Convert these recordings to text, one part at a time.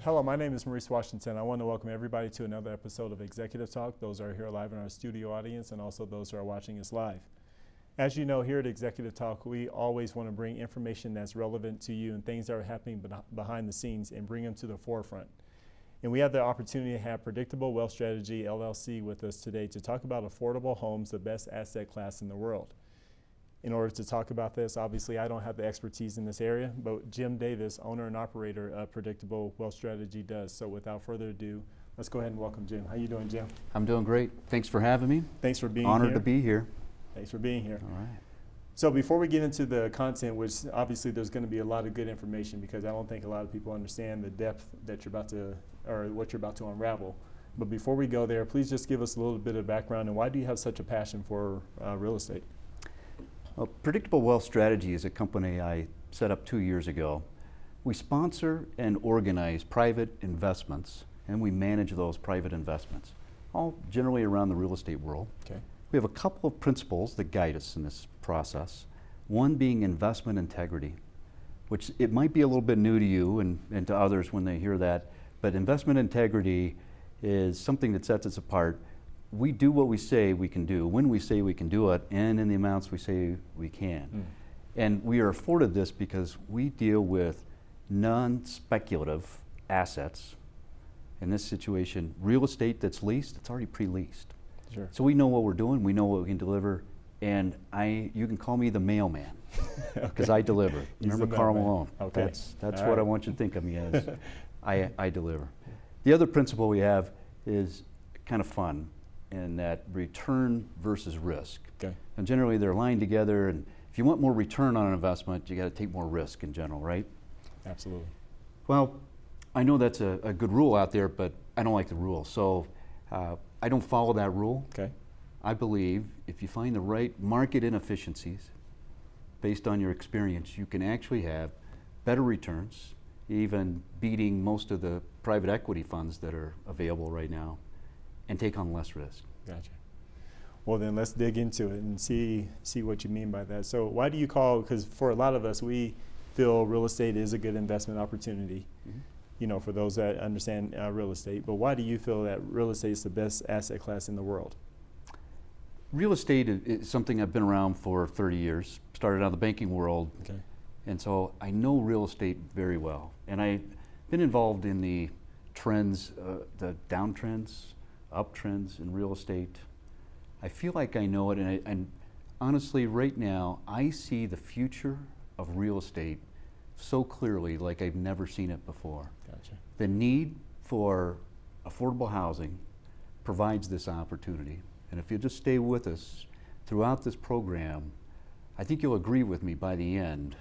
Hello, my name is Maurice Washington. I want to welcome everybody to another episode of Executive Talk. Those are here live in our studio audience and also those who are watching us live. As you know, here at Executive Talk, we always want to bring information that's relevant to you and things that are happening behind the scenes and bring them to the forefront. And we have the opportunity to have Predictable Wealth Strategy, LLC, with us today to talk about affordable homes, the best asset class in the world. In order to talk about this, obviously I don't have the expertise in this area, but Jim Davis, owner and operator of Predictable Wealth Strategy, does. So without further ado, let's go ahead and welcome Jim. How you doing, Jim? I'm doing great. Thanks for having me. Thanks for being here. Honored to be here. Thanks for being here. All right. So before we get into the content, which obviously there's going to be a lot of good information because I don't think a lot of people understand the depth that you're about to, or what you're about to unravel. But before we go there, please just give us a little bit of background and why do you have such a passion for real estate? Well, Predictable Wealth Strategy is a company I set up 2 years ago. We sponsor and organize private investments, and we manage those private investments, all generally around the real estate world. Okay. We have a couple of principles that guide us in this process. One being investment integrity, which it might be a little bit new to you and to others when they hear that, but investment integrity is something that sets us apart. We do what we say we can do, when we say we can do it, and in the amounts we say we can. And we are afforded this because we deal with non-speculative assets. In this situation, real estate that's leased, it's already pre-leased. Sure. So we know what we're doing, we know what we can deliver, and you can call me the mailman, because I deliver. Remember Karl Malone? Okay. That's what I want you to think of me as. I deliver. The other principle we have is kind of fun, in that return versus risk. Okay. And generally they're aligned together, and if you want more return on an investment, you got to take more risk in general, right? Absolutely. Well, I know that's a good rule out there, but I don't like the rule. So I don't follow that rule. Okay. I believe if you find the right market inefficiencies based on your experience, you can actually have better returns, even beating most of the private equity funds that are available right now, and take on less risk. Gotcha. Well, then let's dig into it and see what you mean by that. So why do you call, because for a lot of us, we feel real estate is a good investment opportunity, you know, for those that understand real estate, but why do you feel that real estate is the best asset class in the world? Real estate is something I've been around for 30 years, started out in the banking world, Okay. and so I know real estate very well. And I've been involved in the trends, the downtrends, uptrends in real estate. I feel like I know it, and honestly, right now, I see the future of real estate so clearly, like I've never seen it before. Gotcha. The need for affordable housing provides this opportunity. And if you'll just stay with us throughout this program, I think you'll agree with me by the end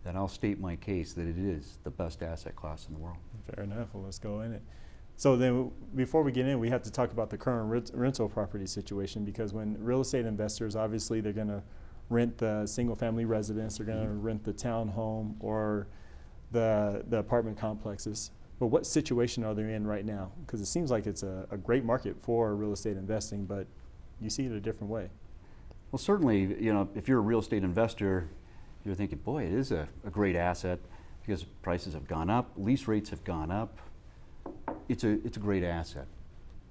that I'll state my case that it is the best asset class in the world. Fair enough. Well, let's go in it. So then before we get in, we have to talk about the current rental property situation, because when real estate investors, obviously they're going to rent the single family residence, they're going to rent the townhome or the apartment complexes. But what situation are they in right now? Because it seems like it's a great market for real estate investing, but you see it a different way. Well, certainly, you know, if you're a real estate investor, you're thinking, boy, it is a great asset because prices have gone up, lease rates have gone up. It's a great asset.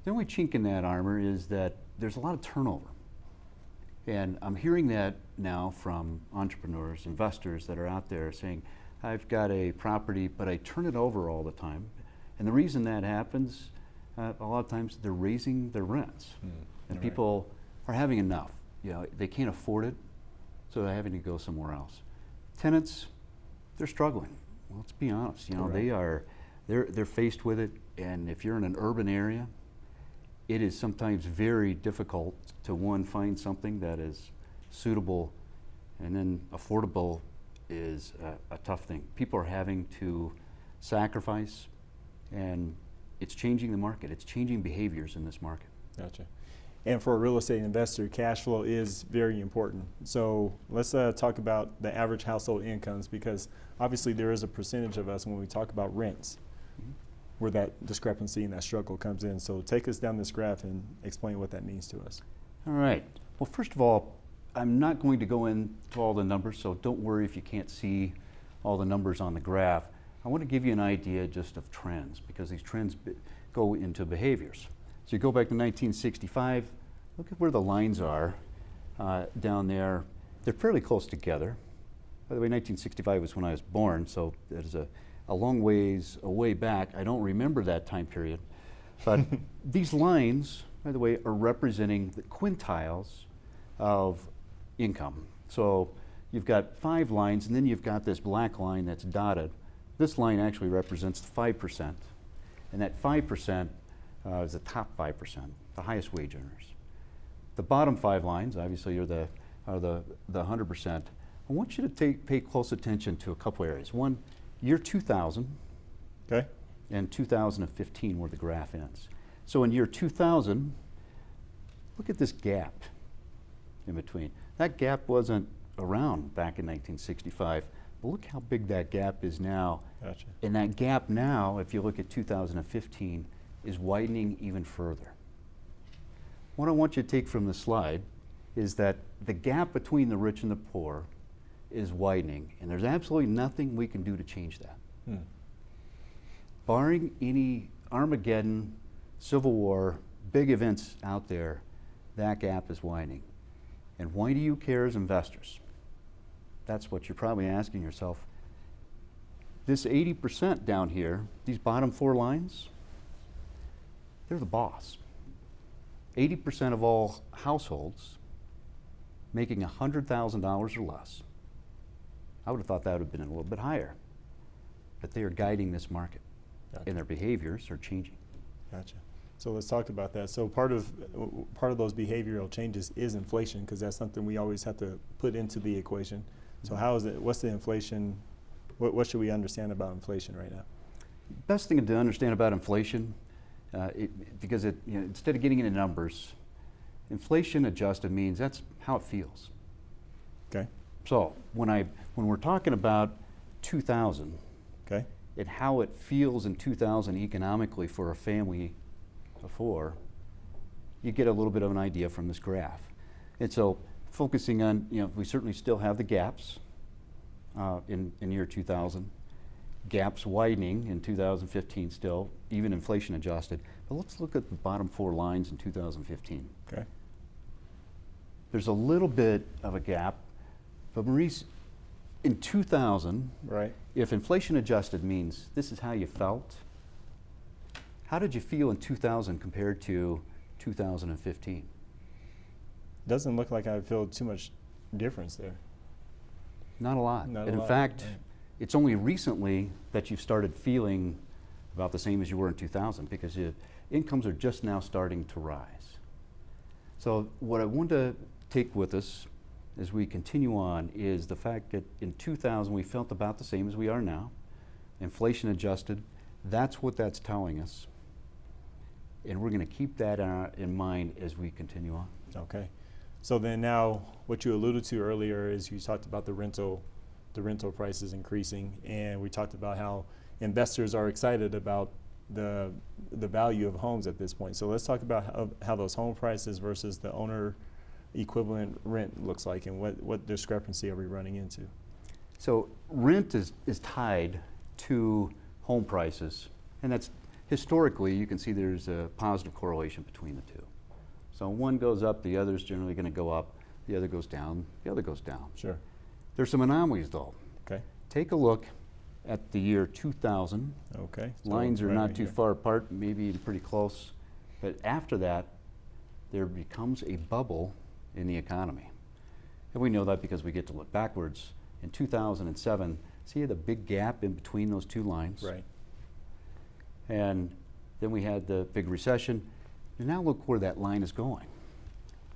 The only chink in that armor is that there's a lot of turnover. And I'm hearing that now from entrepreneurs, investors that are out there saying, I've got a property, but I turn it over all the time. And the reason that happens, a lot of times they're raising their rents. And people are having enough. You know, they can't afford it, so they're having to go somewhere else. Tenants, they're struggling. Well, let's be honest. You know, they're faced with it, and if you're in an urban area, it is sometimes very difficult to, one, find something that is suitable, and then affordable is a tough thing. People are having to sacrifice, and it's changing the market. It's changing behaviors in this market. Gotcha. And for a real estate investor, cash flow is very important. So let's talk about the average household incomes, because obviously there is a percentage of us when we talk about rents where that discrepancy and that struggle comes in. So take us down this graph and explain what that means to us. All right. Well, first of all, I'm not going to go into all the numbers, so don't worry if you can't see all the numbers on the graph. I want to give you an idea just of trends, because these trends go into behaviors. So you go back to 1965, look at where the lines are down there. They're fairly close together. By the way, 1965 was when I was born, so that is a long ways away back. I don't remember that time period. But these lines, by the way, are representing the quintiles of income. So you've got 5 lines, and then you've got this black line that's dotted. This line actually represents 5%, and that 5% is the top 5%, the highest wage earners. The bottom 5 lines, obviously, are the 100%. I want you to pay close attention to a couple areas. One, year 2000, Okay. and 2015, where the graph ends. So in year 2000, look at this gap in between. That gap wasn't around back in 1965, but look how big that gap is now. Gotcha. And that gap now, if you look at 2015, is widening even further. What I want you to take from the slide is that the gap between the rich and the poor is widening, and there's absolutely nothing we can do to change that. Barring any Armageddon, Civil War, big events out there, that gap is widening. And why do you care as investors? That's what you're probably asking yourself. This 80% down here, these bottom 4 lines, they're the boss. 80% of all households making $100,000 or less. I would have thought that would have been a little bit higher, but they are guiding this market. Gotcha. And their behaviors are changing. Gotcha. So let's talk about that. So part of those behavioral changes is inflation, because that's something we always have to put into the equation. So how is it? What's the inflation? What should we understand about inflation right now? Best thing to understand about inflation, because instead of getting into numbers, inflation adjusted means that's how it feels. Okay. So when we're talking about 2000, Okay. and how it feels in 2000 economically for a family before, you get a little bit of an idea from this graph. And so focusing on, we certainly still have the gaps in year 2000, gaps widening in 2015 still, even inflation adjusted. But let's look at the bottom 4 lines in 2015. Okay. There's a little bit of a gap, but Maurice, in 2000, Right. if inflation adjusted means this is how you felt, how did you feel in 2000 compared to 2015? Doesn't look like I feel too much difference there. Not a lot. Not And a in lot, fact, right. it's only recently that you've started feeling about the same as you were in 2000, because your incomes are just now starting to rise. So what I want to take with us as we continue on is the fact that in 2000 we felt about the same as we are now, inflation adjusted. That's what that's telling us. And we're going to keep that in mind as we continue on. Okay. So then now, what you alluded to earlier is you talked about the rental prices increasing, and we talked about how investors are excited about the value of homes at this point. So let's talk about how those home prices versus the owner equivalent rent looks like, and what discrepancy are we running into? So rent is tied to home prices, and that's historically, you can see there's a positive correlation between the two. So one goes up, the other's generally going to go up, the other goes down, the other goes down. Sure. There's some anomalies though. Okay. Take a look at the year 2000. Okay. So Lines are right not too here. far apart, maybe pretty close, but after that, there becomes a bubble in the economy. And we know that because we get to look backwards. In 2007, see the big gap in between those 2 lines? Right. And then we had the big recession. And now look where that line is going.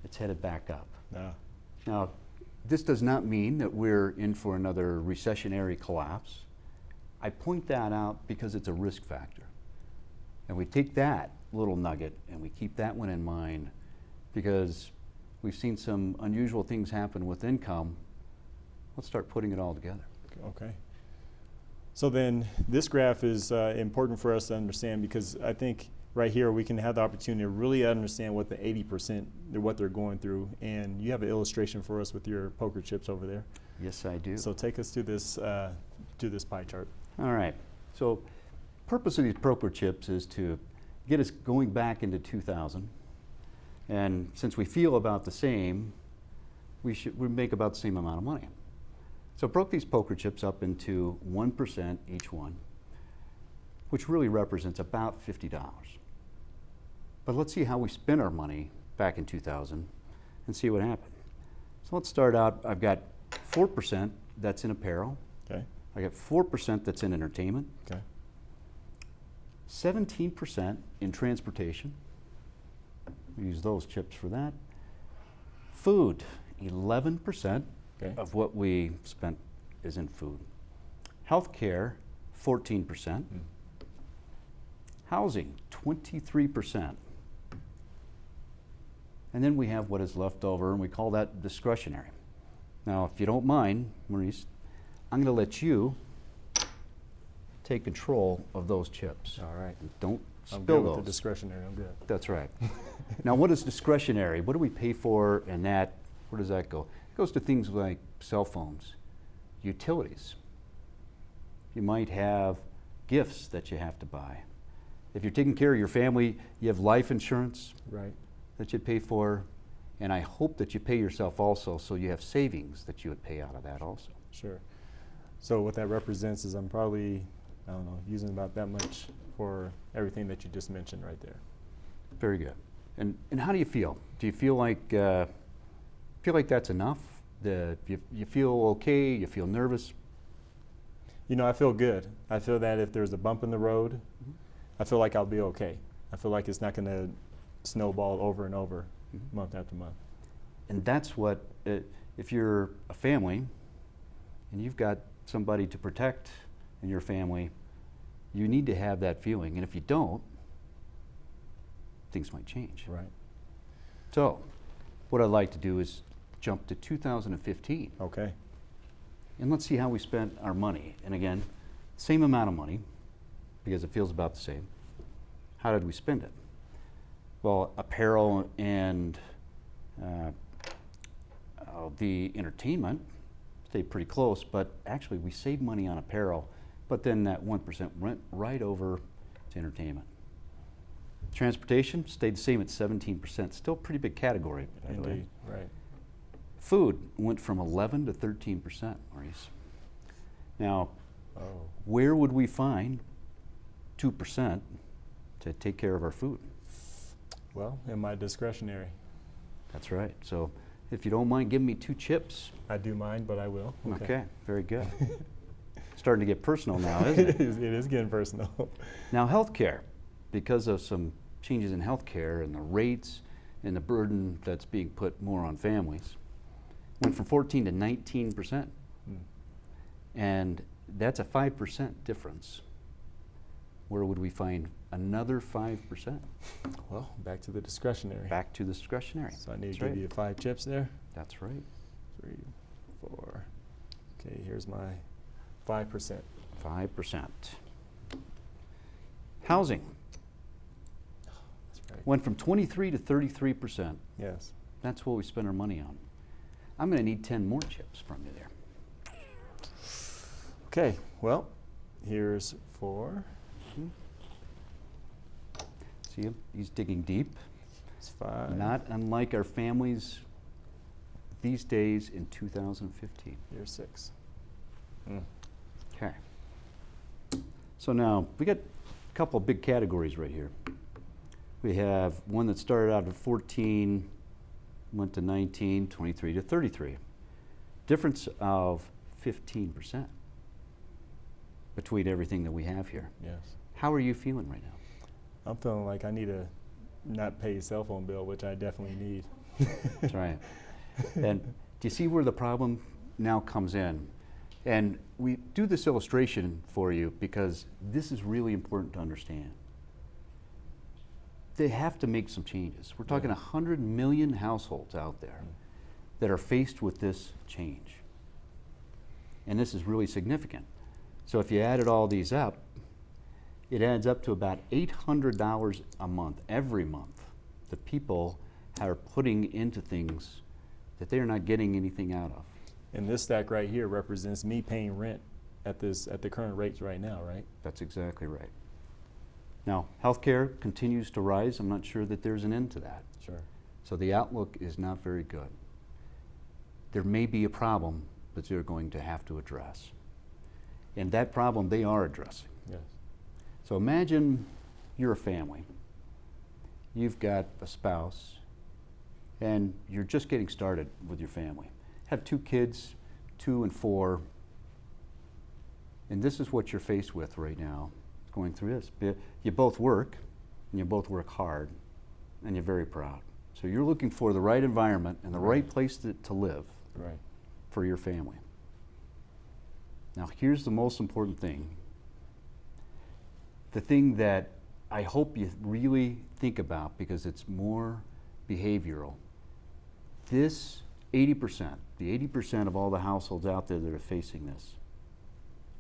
It's headed back up. Now, this does not mean that we're in for another recessionary collapse. I point that out because it's a risk factor. And we take that little nugget and we keep that one in mind, because we've seen some unusual things happen with income. Let's start putting it all together. Okay. So then this graph is important for us to understand, because I think right here we can have the opportunity to really understand what the 80%, what they're going through. And you have an illustration for us with your poker chips over there. Yes, I do. So take us to this pie chart. All right. So, purpose of these Procore chips is to get us going back into 2000. And since we feel about the same, we make about the same amount of money. So broke these poker chips up into 1% each one, which really represents about $50. But let's see how we spent our money back in 2000 and see what happened. So let's start out, I've got 4% that's in apparel. Okay. I got 4% that's in entertainment. Okay. 17% in transportation. We use those chips for that. Food, 11% Okay. of what we spent is in food. Healthcare, 14%. Housing, 23%. And then we have what is left over, and we call that discretionary. Now, if you don't mind, Maurice, I'm going to let you take control of those chips. All right. Don't I'm spill good those. with the discretionary. I'm good. That's right. Now, what is discretionary? What do we pay for, and that, where does that go? It goes to things like cell phones, utilities. You might have gifts that you have to buy. If you're taking care of your family, you have life insurance Right. that you pay for, and I hope that you pay yourself also, so you have savings that you would pay out of that also. Sure. So what that represents is I'm probably, I don't know, using about that much for everything that you just mentioned right there. Very good. And how do you feel? Do you feel like that's enough? You feel okay? You feel nervous? You know, I feel good. I feel that if there's a bump in the road, I feel like I'll be okay. I feel like it's not going to snowball over and over month after month. And that's what, if you're a family and you've got somebody to protect in your family, you need to have that feeling. And if you don't, things might change. Right. So, what I'd like to do is jump to 2015. Okay. And let's see how we spent our money. And again, same amount of money, because it feels about the same. How did we spend it? Well, apparel and the entertainment stayed pretty close, but actually we saved money on apparel, but then that 1% went right over to entertainment. Transportation stayed the same at 17%, still a pretty big category, by the way. Indeed. Right. Food went from 11 to 13%, Maurice. Now, Oh. where would we find 2% to take care of our food? Well, in my discretionary. That's right. So if you don't mind giving me 2 chips. I do mind, but I will. Okay, very good. Starting to get personal now, isn't it? It is getting personal. Now, healthcare, because of some changes in healthcare and the rates and the burden that's being put more on families, went from 14 to 19%. And that's a 5% difference. Where would we find another 5%? Well, back to the discretionary. Back to the discretionary. So I need That's to give right. you 5 chips there. That's right. 3, 4. Okay, here's my 5%. 5%. Housing That's right. went from 23 to 33%. Yes. That's what we spend our money on. I'm going to need 10 more chips from you there. Okay, well, here's 4. See him? He's digging deep. It's 5. Not unlike our families these days in 2015. Here's 6. Okay. So now we got a couple of big categories right here. We have one that started out at 14, went to 19, 23 to 33. Difference of 15% between everything that we have here. Yes. How are you feeling right now? I'm feeling like I need to not pay a cell phone bill, which I definitely need. That's right. And do you see where the problem now comes in? And we do this illustration for you because this is really important to understand. They have to make some changes. We're talking 100 million households out there that are faced with this change. And this is really significant. So if you added all these up, it adds up to about $800 a month, every month, that people are putting into things that they are not getting anything out of. And this stack right here represents me paying rent at the current rates right now, right? That's exactly right. Now, healthcare continues to rise. I'm not sure that there's an end to that. Sure. So the outlook is not very good. There may be a problem that they're going to have to address. And that problem they are addressing. Yes. So imagine you're a family. You've got a spouse, and you're just getting started with your family. Have 2 kids, 2 and 4, and this is what you're faced with right now, going through this. You both work, and you both work hard, and you're very proud. So you're looking for the right environment and the right place to live Right. for your family. Now here's the most important thing. The thing that I hope you really think about, because it's more behavioral. This 80%, the 80% of all the households out there that are facing this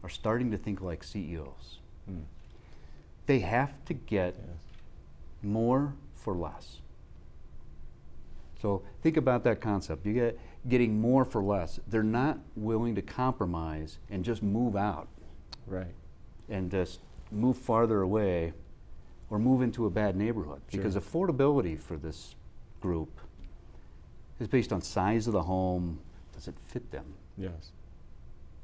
are starting to think like CEOs. Mm. They have to get Yes. more for less. So think about that concept. You get getting more for less. They're not willing to compromise and just move out Right. and just move farther away or move into a bad neighborhood. Sure. Because affordability for this group is based on size of the home, does it fit them? Yes.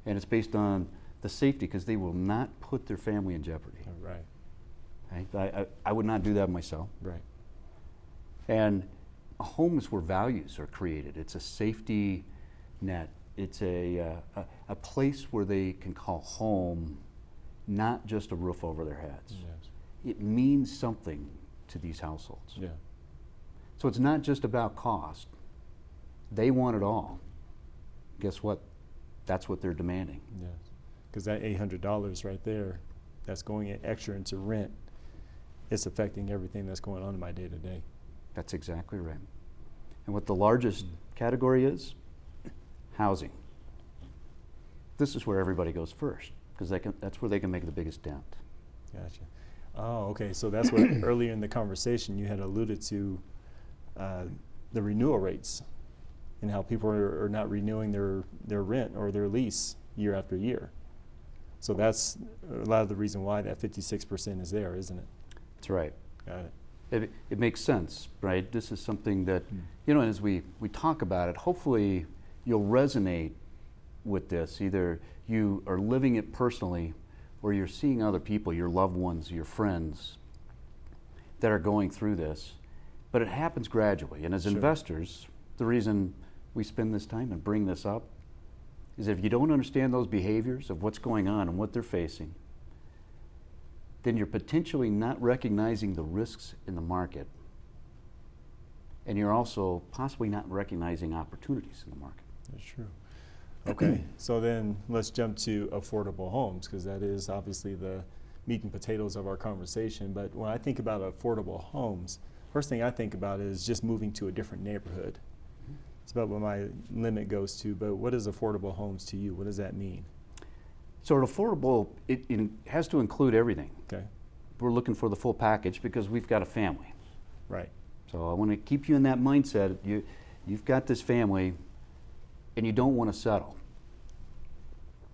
And it's based on the safety, because they will not put their family in jeopardy. Right. Right? I would not do that myself. Right. And a home is where values are created. It's a safety net. It's a place where they can call home, not just a roof over their heads. Yes. It means something to these households. Yeah. So it's not just about cost. They want it all. Guess what? That's what they're demanding. Yes. Because that $800 right there, that's going in extra into rent, it's affecting everything that's going on in my day to day. That's exactly right. And what the largest category is? Housing. This is where everybody goes first, because that's where they can make the biggest dent. Gotcha. Oh, okay. So that's what earlier in the conversation you had alluded to the renewal rates and how people are not renewing their rent or their lease year after year. So that's a lot of the reason why that 56% is there, isn't it? That's right. Got it. It makes sense, right? This is something that, you know, as we talk about it, hopefully you'll resonate with this. Either you are living it personally, or you're seeing other people, your loved ones, your friends, that are going through this. But it happens gradually. And as Sure. investors, the reason we spend this time and bring this up is if you don't understand those behaviors of what's going on and what they're facing, then you're potentially not recognizing the risks in the market. And you're also possibly not recognizing opportunities in the market. That's true. Okay, so then let's jump to affordable homes, because that is obviously the meat and potatoes of our conversation. But when I think about affordable homes, first thing I think about is just moving to a different neighborhood. It's about what my limit goes to, but what is affordable homes to you? What does that mean? So an affordable, it has to include everything. Okay, We're looking for the full package because we've got a family. right, So I want to keep you in that mindset. You've got this family and you don't want to settle.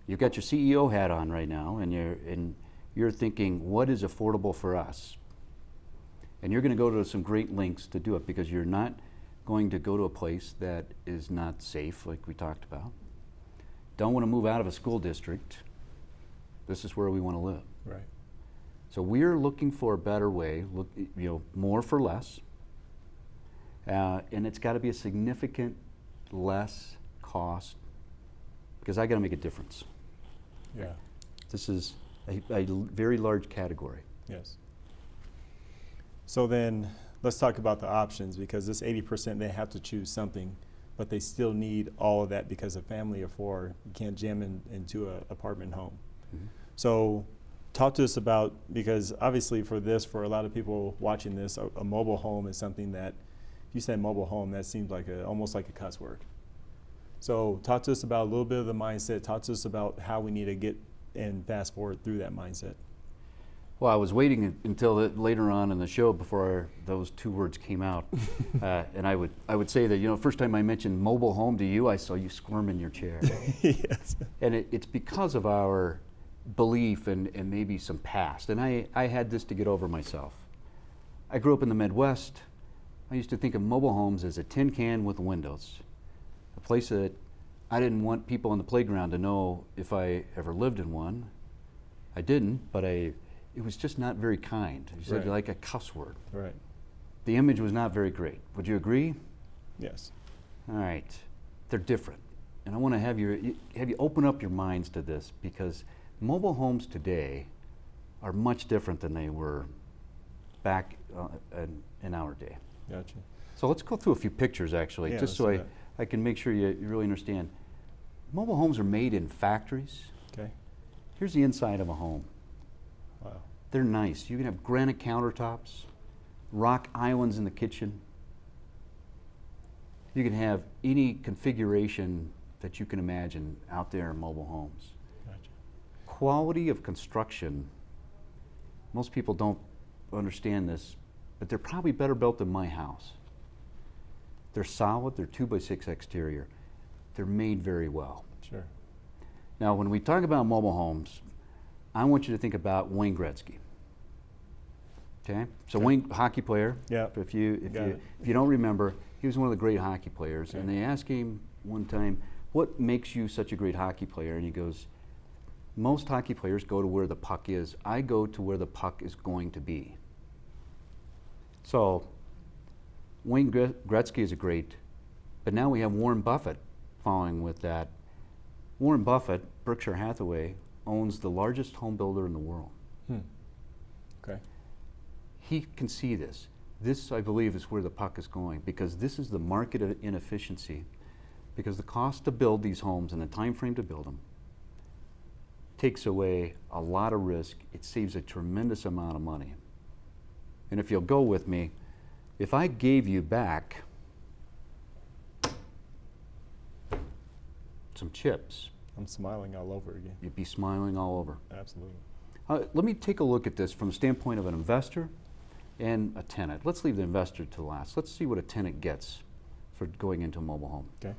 You've got your CEO hat on right now, and you're thinking, what is affordable for us? And you're going to go to some great lengths to do it, because you're not going to go to a place that is not safe, like we talked about. Don't want to move out of a school district. This is where we want to live. right, So we're looking for a better way, more for less. And it's got to be a significant less cost, because I got to make a difference. yeah, This is a very large category. yes. So then let's talk about the options, because this 80%, they have to choose something, but they still need all of that because a family of 4, you can't jam into an apartment home. Mhm. So talk to us about, because obviously for a lot of people watching this, a mobile home is something that, if you say mobile home, that seems like almost like a cuss word. So talk to us about a little bit of the mindset. Talk to us about how we need to get and fast forward through that mindset. Well, I was waiting until later on in the show before those two words came out, and I would say that, you know, first time I mentioned mobile home to you, I saw you squirm in your chair. Yes. And it's because of our belief and maybe some past. And I had this to get over myself. I grew up in the Midwest. I used to think of mobile homes as a tin can with windows, a place that I didn't want people on the playground to know if I ever lived in one. I didn't, but it was just not very kind. You said Right. like a cuss word. Right. The image was not very great. Would you agree? Yes. All right. They're different. And I want to have you open up your minds to this, because mobile homes today are much different than they were back in our day. Gotcha. So let's go through a few pictures, actually, Yeah, just let's so do that. I can make sure you really understand. Mobile homes are made in factories. Okay. Here's the inside of a home. Wow. They're nice. You can have granite countertops, rock islands in the kitchen. You can have any configuration that you can imagine out there in mobile homes. Gotcha. Quality of construction, most people don't understand this, but they're probably better built than my house. They're solid, they're 2x6 exterior. They're made very well. Sure. Now, when we talk about mobile homes, I want you to think about Wayne Gretzky. Okay? So Okay. Wayne, hockey player. Yeah. If you Got it. don't remember, he was one of the great hockey players. Okay. And they asked him one time, what makes you such a great hockey player? And he goes, most hockey players go to where the puck is. I go to where the puck is going to be. So Wayne Gretzky is a great, but now we have Warren Buffett following with that. Warren Buffett, Berkshire Hathaway, owns the largest home builder in the world. Okay. He can see this. This, I believe, is where the puck is going, because this is the market of inefficiency, because the cost to build these homes and the time frame to build them takes away a lot of risk. It saves a tremendous amount of money. And if you'll go with me, if I gave you back some chips, I'm smiling all over again. you'd be smiling all over. Absolutely. Let me take a look at this from the standpoint of an investor and a tenant. Let's leave the investor to last. Let's see what a tenant gets for going into a mobile home. Okay.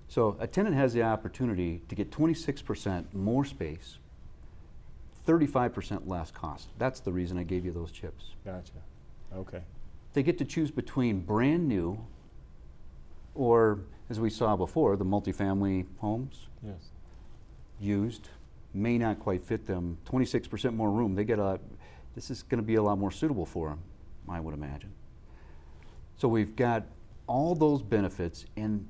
So a tenant has the opportunity to get 26% more space, 35% less cost. That's the reason I gave you those chips. Gotcha. Okay. They get to choose between brand new or, as we saw before, the multifamily homes, Yes. used, may not quite fit them. 26% more room. They get this is going to be a lot more suitable for them, I would imagine. So we've got all those benefits, and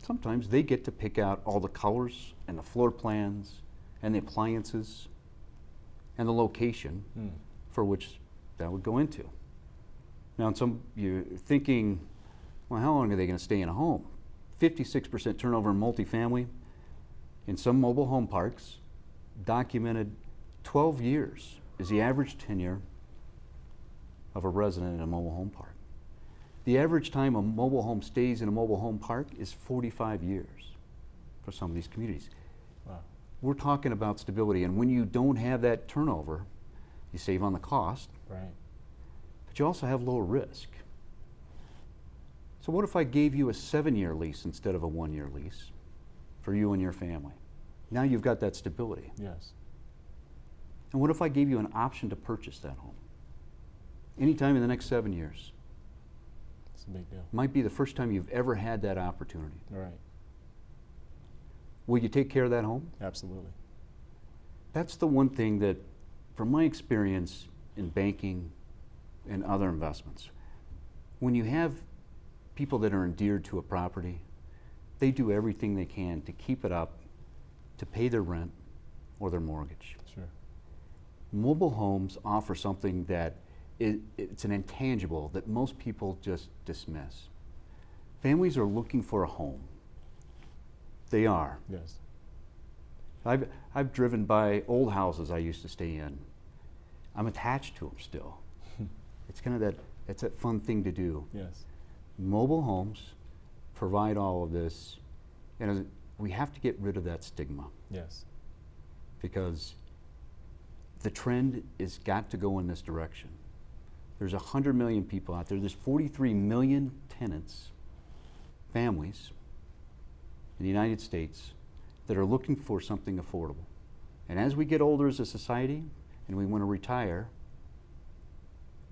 sometimes they get to pick out all the colors and the floor plans and the appliances and the location for which that would go into. Now, you're thinking, well, how long are they going to stay in a home? 56% turnover in multifamily. In some mobile home parks, documented 12 years is the average tenure of a resident in a mobile home park. The average time a mobile home stays in a mobile home park is 45 years for some of these communities. Wow. We're talking about stability, and when you don't have that turnover, you save on the cost, Right. but you also have lower risk. So what if I gave you a 7-year lease instead of a 1-year lease for you and your family? Now you've got that stability. Yes. And what if I gave you an option to purchase that home? Anytime in the next 7 years. It's a big deal. Might be the first time you've ever had that opportunity. Right. Will you take care of that home? Absolutely. That's the one thing that, from my experience in banking and other investments, when you have people that are endeared to a property, they do everything they can to keep it up, to pay their rent or their mortgage. Sure. Mobile homes offer something that it's an intangible that most people just dismiss. Families are looking for a home. They are. Yes. I've driven by old houses I used to stay in. I'm attached to them still. It's kind of it's that fun thing to do. Yes. Mobile homes provide all of this, and we have to get rid of that stigma, Yes. because the trend has got to go in this direction. There's 100 million people out there. There's 43 million tenants, families in the United States that are looking for something affordable. And as we get older as a society and we want to retire,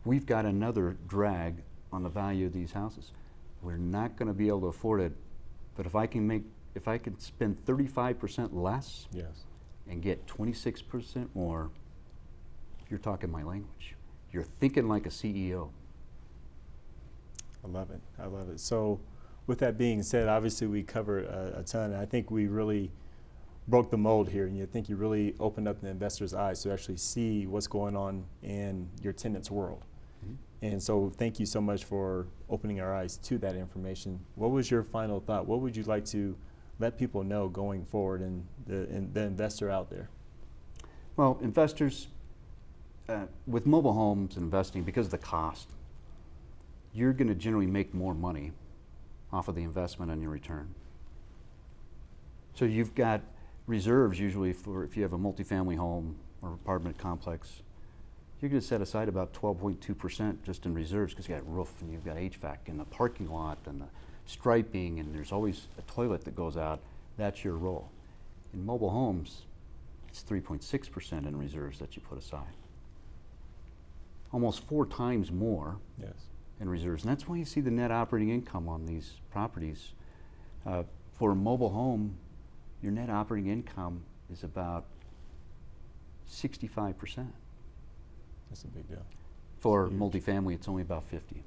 we've got another drag on the value of these houses. We're not going to be able to afford it, but if I can spend 35% less Yes. and get 26% more, you're talking my language. You're thinking like a CEO. I love it. I love it. So with that being said, obviously we covered a ton. I think we really broke the mold here, and I think you really opened up the investor's eyes to actually see what's going on in your tenant's world. And so thank you so much for opening our eyes to that information. What was your final thought? What would you like to let people know going forward and the investor out there? Well, investors, with mobile homes investing, because of the cost, you're going to generally make more money off of the investment and your return. So you've got reserves usually for if you have a multifamily home or apartment complex. You're going to set aside about 12.2% just in reserves because you got roof and you've got HVAC and the parking lot and the striping, and there's always a toilet that goes out. That's your role. In mobile homes, it's 3.6% in reserves that you put aside. Almost 4 times more Yes. in reserves. And that's why you see the net operating income on these properties. For a mobile home, your net operating income is about 65%. That's a big deal. For Huge. multifamily, it's only about 50.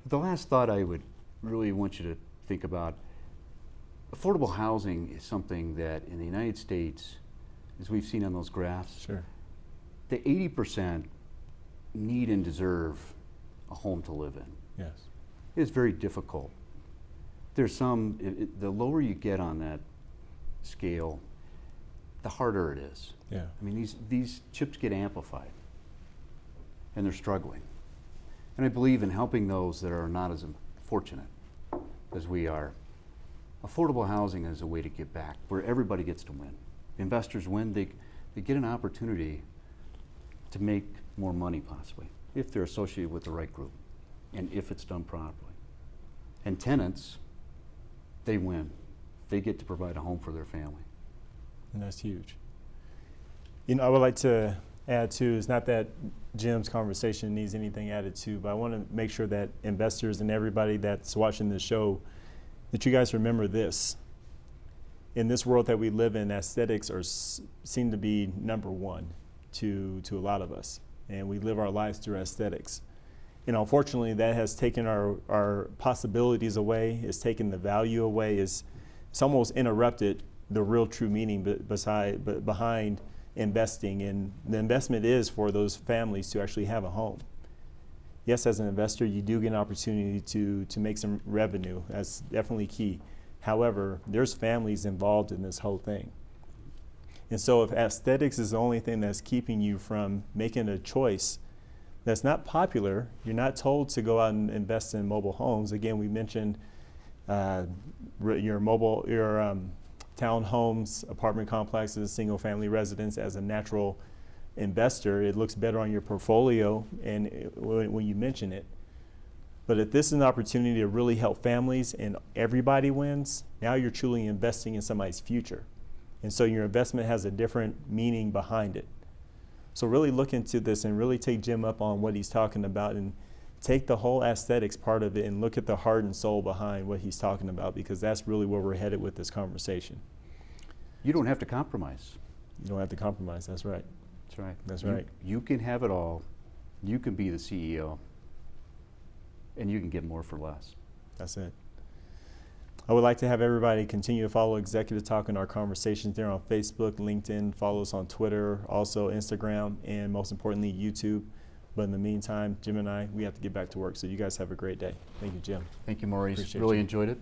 The last thought I would really want you to think about, affordable housing is something that in the United States, as we've seen on those graphs, Sure. the 80% need and deserve a home to live in. Yes. It's very difficult. There's some, the lower you get on that scale, the harder it is. Yeah. I mean, these chips get amplified, and they're struggling. And I believe in helping those that are not as fortunate as we are. Affordable housing is a way to give back, where everybody gets to win. Investors win, they get an opportunity to make more money possibly, if they're associated with the right group, and if it's done properly. And tenants, they win. They get to provide a home for their family. And that's huge. You know, I would like to add too, it's not that Jim's conversation needs anything added to, but I want to make sure that investors and everybody that's watching this show, that you guys remember this. In this world that we live in, aesthetics seem to be number one to a lot of us. And we live our lives through aesthetics. And unfortunately, that has taken our possibilities away, it's taken the value away, it's almost interrupted the real true meaning behind investing. And the investment is for those families to actually have a home. Yes, as an investor, you do get an opportunity to make some revenue. That's definitely key. However, there's families involved in this whole thing. And so if aesthetics is the only thing that's keeping you from making a choice that's not popular, you're not told to go out and invest in mobile homes. Again, we mentioned your townhomes, apartment complexes, single family residence as a natural investor. It looks better on your portfolio and when you mention it. But if this is an opportunity to really help families and everybody wins, now you're truly investing in somebody's future. And so your investment has a different meaning behind it. So really look into this and really take Jim up on what he's talking about and take the whole aesthetics part of it and look at the heart and soul behind what he's talking about, because that's really where we're headed with this conversation. You don't have to compromise. You don't have to compromise, that's right. That's right. That's right. You can have it all. You can be the CEO. And you can get more for less. That's it. I would like to have everybody continue to follow Executive Talk in our conversations there on Facebook, LinkedIn, follow us on Twitter, also Instagram, and most importantly, YouTube. But in the meantime, Jim and I, we have to get back to work. So you guys have a great day. Thank you, Jim. Thank you, Maurice. Appreciate Really you. enjoyed it.